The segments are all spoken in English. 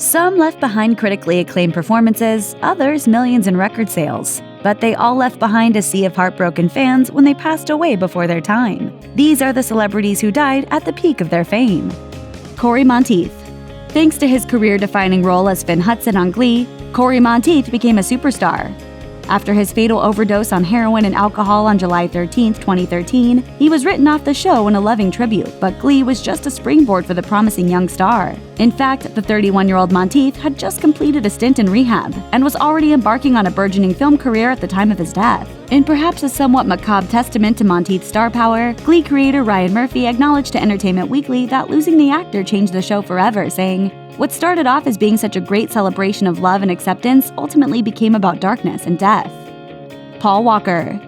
Some left behind critically acclaimed performances, others millions in record sales. But they all left behind a sea of heartbroken fans when they passed away before their time. These are the celebrities who died at the peak of their fame. Cory Monteith. Thanks to his career-defining role as Finn Hudson on Glee, Cory Monteith became a superstar. After his fatal overdose on heroin and alcohol on July 13, 2013, he was written off the show in a loving tribute, but Glee was just a springboard for the promising young star. In fact, the 31-year-old Monteith had just completed a stint in rehab and was already embarking on a burgeoning film career at the time of his death. In perhaps a somewhat macabre testament to Monteith's star power, Glee creator Ryan Murphy acknowledged to Entertainment Weekly that losing the actor changed the show forever, saying, "What started off as being such a great celebration of love and acceptance ultimately became about darkness and death." Paul Walker.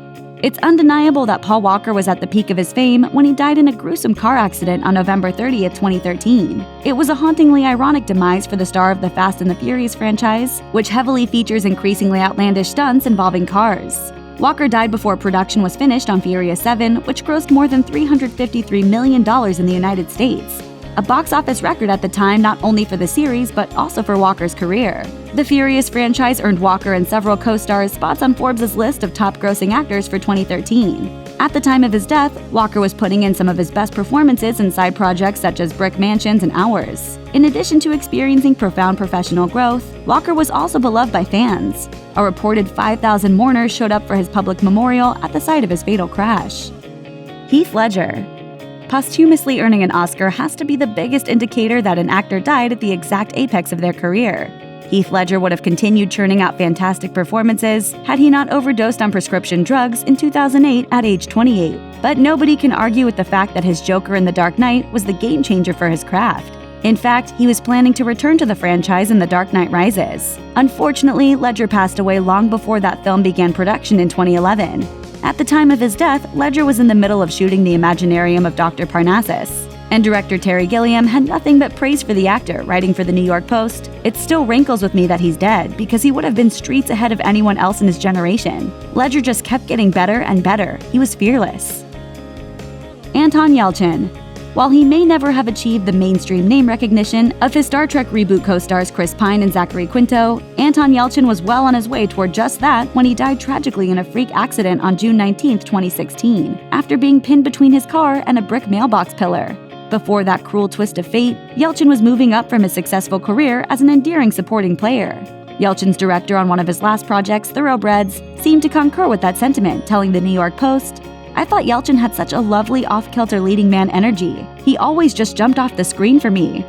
It's undeniable that Paul Walker was at the peak of his fame when he died in a gruesome car accident on November 30, 2013. It was a hauntingly ironic demise for the star of the Fast and the Furious franchise, which heavily features increasingly outlandish stunts involving cars. Walker died before production was finished on Furious 7, which grossed more than $353 million in the United States. A box office record at the time not only for the series, but also for Walker's career. The Furious franchise earned Walker and several co-stars spots on Forbes' list of top-grossing actors for 2013. At the time of his death, Walker was putting in some of his best performances in side projects such as Brick Mansions and Hours. In addition to experiencing profound professional growth, Walker was also beloved by fans. A reported 5,000 mourners showed up for his public memorial at the site of his fatal crash. Heath Ledger. Posthumously earning an Oscar has to be the biggest indicator that an actor died at the exact apex of their career. Heath Ledger would have continued churning out fantastic performances had he not overdosed on prescription drugs in 2008 at age 28. But nobody can argue with the fact that his Joker in The Dark Knight was the game changer for his craft. In fact, he was planning to return to the franchise in The Dark Knight Rises. Unfortunately, Ledger passed away long before that film began production in 2011. At the time of his death, Ledger was in the middle of shooting the Imaginarium of Dr. Parnassus. And director Terry Gilliam had nothing but praise for the actor, writing for the New York Post, "It still rankles with me that he's dead, because he would have been streets ahead of anyone else in his generation. Ledger just kept getting better and better. He was fearless." Anton Yelchin. While he may never have achieved the mainstream name recognition of his Star Trek reboot co-stars Chris Pine and Zachary Quinto, Anton Yelchin was well on his way toward just that when he died tragically in a freak accident on June 19, 2016, after being pinned between his car and a brick mailbox pillar. Before that cruel twist of fate, Yelchin was moving up from his successful career as an endearing supporting player. Yelchin's director on one of his last projects, Thoroughbreds, seemed to concur with that sentiment, telling the New York Post, "I thought Yelchin had such a lovely off-kilter leading man energy. He always just jumped off the screen for me."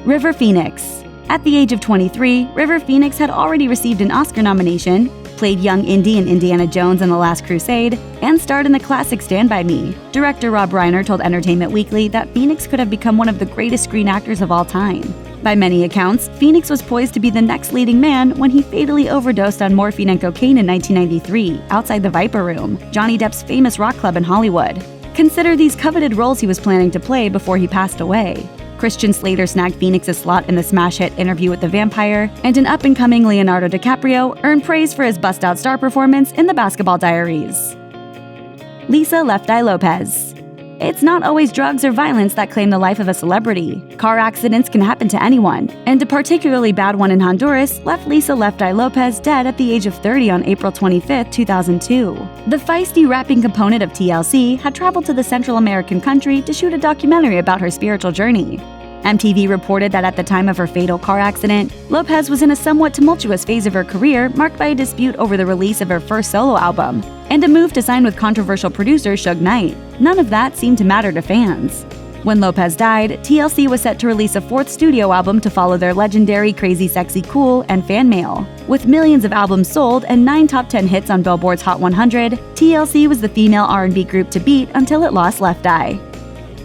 River Phoenix. At the age of 23, River Phoenix had already received an Oscar nomination, played young Indy in Indiana Jones and the Last Crusade, and starred in the classic Stand By Me. Director Rob Reiner told Entertainment Weekly that Phoenix could have become one of the greatest screen actors of all time. By many accounts, Phoenix was poised to be the next leading man when he fatally overdosed on morphine and cocaine in 1993, outside the Viper Room, Johnny Depp's famous rock club in Hollywood. Consider these coveted roles he was planning to play before he passed away. Christian Slater snagged Phoenix's slot in the smash hit Interview with the Vampire, and an up-and-coming Leonardo DiCaprio earned praise for his bust-out star performance in The Basketball Diaries. Lisa Left Eye Lopes. It's not always drugs or violence that claim the life of a celebrity. Car accidents can happen to anyone, and a particularly bad one in Honduras left Lisa Left Eye Lopes dead at the age of 30 on April 25, 2002. The feisty rapping component of TLC had traveled to the Central American country to shoot a documentary about her spiritual journey. MTV reported that at the time of her fatal car accident, Lopes was in a somewhat tumultuous phase of her career marked by a dispute over the release of her first solo album, and a move to sign with controversial producer Suge Knight. None of that seemed to matter to fans. When Lopes died, TLC was set to release a fourth studio album to follow their legendary Crazy Sexy Cool and Fan Mail. With millions of albums sold and 9 top 10 hits on Billboard's Hot 100, TLC was the female R&B group to beat until it lost Left Eye.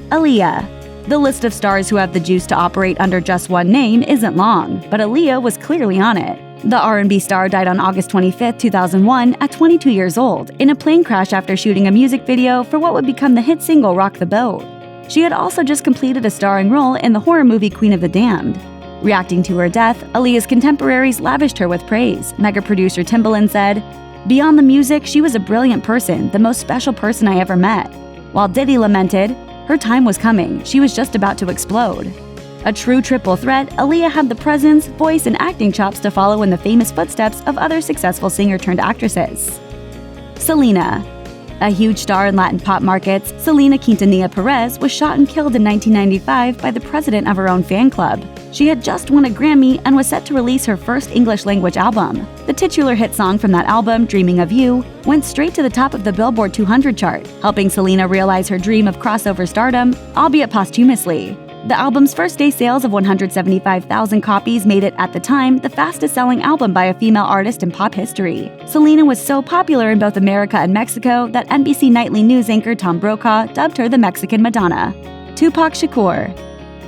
Aaliyah. The list of stars who have the juice to operate under just one name isn't long, but Aaliyah was clearly on it. The R&B star died on August 25, 2001 at 22 years old in a plane crash after shooting a music video for what would become the hit single Rock the Boat. She had also just completed a starring role in the horror movie Queen of the Damned. Reacting to her death, Aaliyah's contemporaries lavished her with praise. Mega producer Timbaland said, "Beyond the music, she was a brilliant person, the most special person I ever met." While Diddy lamented, "Her time was coming, she was just about to explode." A true triple threat, Aaliyah had the presence, voice, and acting chops to follow in the famous footsteps of other successful singer-turned-actresses. Selena. A huge star in Latin pop markets, Selena Quintanilla Perez was shot and killed in 1995 by the president of her own fan club. She had just won a Grammy and was set to release her first English-language album. The titular hit song from that album, Dreaming of You, went straight to the top of the Billboard 200 chart, helping Selena realize her dream of crossover stardom, albeit posthumously. The album's first-day sales of 175,000 copies made it, at the time, the fastest-selling album by a female artist in pop history. Selena was so popular in both America and Mexico that NBC nightly news anchor Tom Brokaw dubbed her the Mexican Madonna. Tupac Shakur.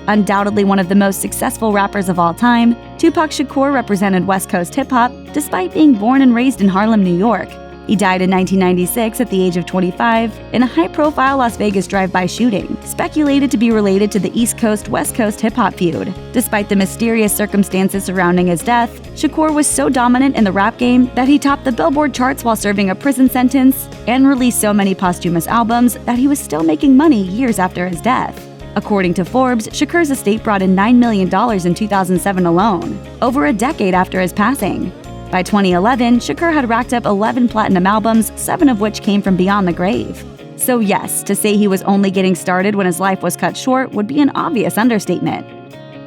Undoubtedly one of the most successful rappers of all time, Tupac Shakur represented West Coast hip-hop despite being born and raised in Harlem, New York. He died in 1996 at the age of 25 in a high-profile Las Vegas drive-by shooting, speculated to be related to the East Coast-West Coast hip-hop feud. Despite the mysterious circumstances surrounding his death, Shakur was so dominant in the rap game that he topped the Billboard charts while serving a prison sentence and released so many posthumous albums that he was still making money years after his death. According to Forbes, Shakur's estate brought in $9 million in 2007 alone, over a decade after his passing. By 2011, Shakur had racked up 11 platinum albums, 7 of which came from beyond the grave. So yes, to say he was only getting started when his life was cut short would be an obvious understatement.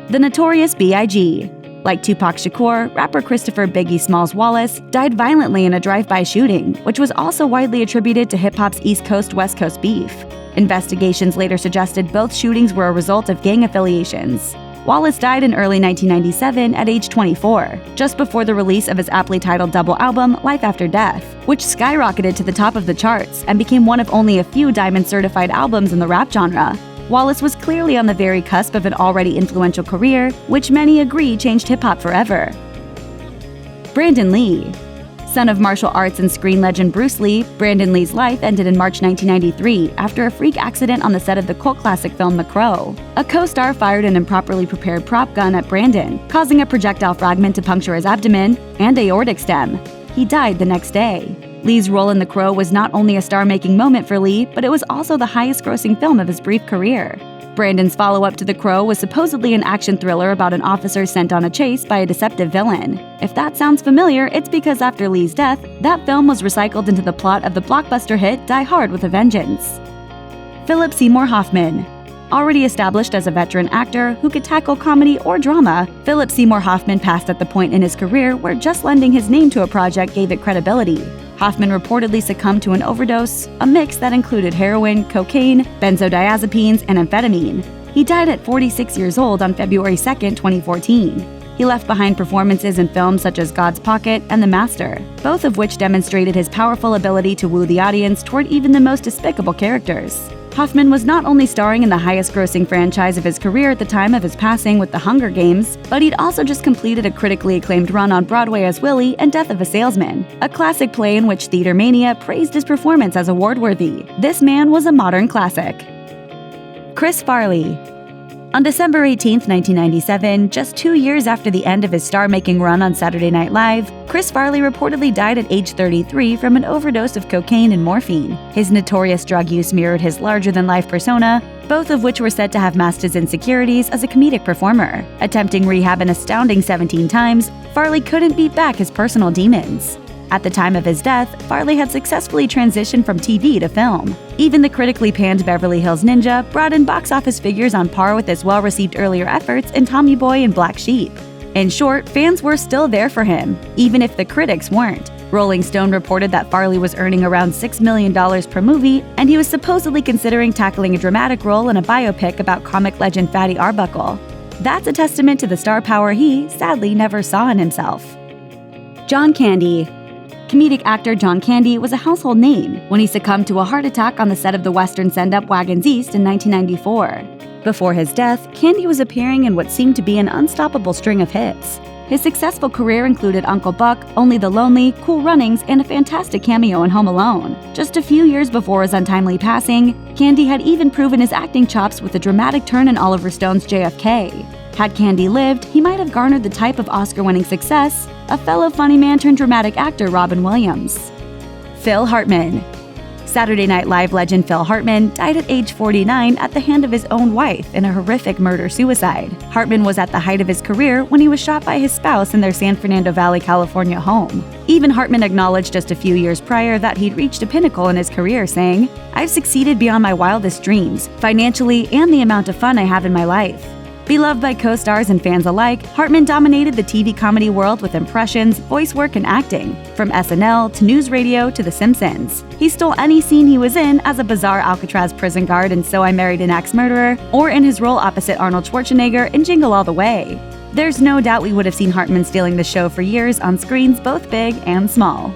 The Notorious B.I.G. Like Tupac Shakur, rapper Christopher Biggie Smalls Wallace died violently in a drive-by shooting, which was also widely attributed to hip-hop's East Coast-West Coast beef. Investigations later suggested both shootings were a result of gang affiliations. Wallace died in early 1997 at age 24, just before the release of his aptly titled double album, Life After Death, which skyrocketed to the top of the charts and became one of only a few diamond-certified albums in the rap genre. Wallace was clearly on the very cusp of an already influential career, which many agree changed hip-hop forever. Brandon Lee. Son of martial arts and screen legend Bruce Lee, Brandon Lee's life ended in March 1993 after a freak accident on the set of the cult classic film The Crow. A co-star fired an improperly prepared prop gun at Brandon, causing a projectile fragment to puncture his abdomen and aortic stem. He died the next day. Lee's role in The Crow was not only a star-making moment for Lee, but it was also the highest-grossing film of his brief career. Brandon's follow-up to The Crow was supposedly an action thriller about an officer sent on a chase by a deceptive villain. If that sounds familiar, it's because after Lee's death, that film was recycled into the plot of the blockbuster hit Die Hard with a Vengeance. Philip Seymour Hoffman. Already established as a veteran actor who could tackle comedy or drama, Philip Seymour Hoffman passed at the point in his career where just lending his name to a project gave it credibility. Hoffman reportedly succumbed to an overdose, a mix that included heroin, cocaine, benzodiazepines, and amphetamine. He died at 46 years old on February 2, 2014. He left behind performances in films such as God's Pocket and The Master, both of which demonstrated his powerful ability to woo the audience toward even the most despicable characters. Hoffman was not only starring in the highest-grossing franchise of his career at the time of his passing with The Hunger Games, but he'd also just completed a critically acclaimed run on Broadway as Willie in Death of a Salesman, a classic play in which Theater Mania praised his performance as award-worthy. This man was a modern classic. Chris Farley. On December 18, 1997, just 2 years after the end of his star-making run on Saturday Night Live, Chris Farley reportedly died at age 33 from an overdose of cocaine and morphine. His notorious drug use mirrored his larger-than-life persona, both of which were said to have masked his insecurities as a comedic performer. Attempting rehab an astounding 17 times, Farley couldn't beat back his personal demons. At the time of his death, Farley had successfully transitioned from TV to film. Even the critically panned Beverly Hills Ninja brought in box office figures on par with his well-received earlier efforts in Tommy Boy and Black Sheep. In short, fans were still there for him, even if the critics weren't. Rolling Stone reported that Farley was earning around $6 million per movie, and he was supposedly considering tackling a dramatic role in a biopic about comic legend Fatty Arbuckle. That's a testament to the star power he, sadly, never saw in himself. John Candy. Comedic actor John Candy was a household name when he succumbed to a heart attack on the set of the Western send-up Wagons East in 1994. Before his death, Candy was appearing in what seemed to be an unstoppable string of hits. His successful career included Uncle Buck, Only the Lonely, Cool Runnings, and a fantastic cameo in Home Alone. Just a few years before his untimely passing, Candy had even proven his acting chops with a dramatic turn in Oliver Stone's JFK. Had Candy lived, he might have garnered the type of Oscar-winning success a fellow funny man turned dramatic actor Robin Williams. Phil Hartman. Saturday Night Live legend Phil Hartman died at age 49 at the hand of his own wife in a horrific murder-suicide. Hartman was at the height of his career when he was shot by his spouse in their San Fernando Valley, California home. Even Hartman acknowledged just a few years prior that he'd reached a pinnacle in his career, saying, "I've succeeded beyond my wildest dreams, financially and the amount of fun I have in my life." Beloved by co-stars and fans alike, Hartman dominated the TV comedy world with impressions, voice work, and acting. From SNL to news radio to The Simpsons. He stole any scene he was in as a bizarre Alcatraz prison guard in So I Married an Axe-Murderer, or in his role opposite Arnold Schwarzenegger in Jingle All the Way. There's no doubt we would have seen Hartman stealing the show for years on screens both big and small.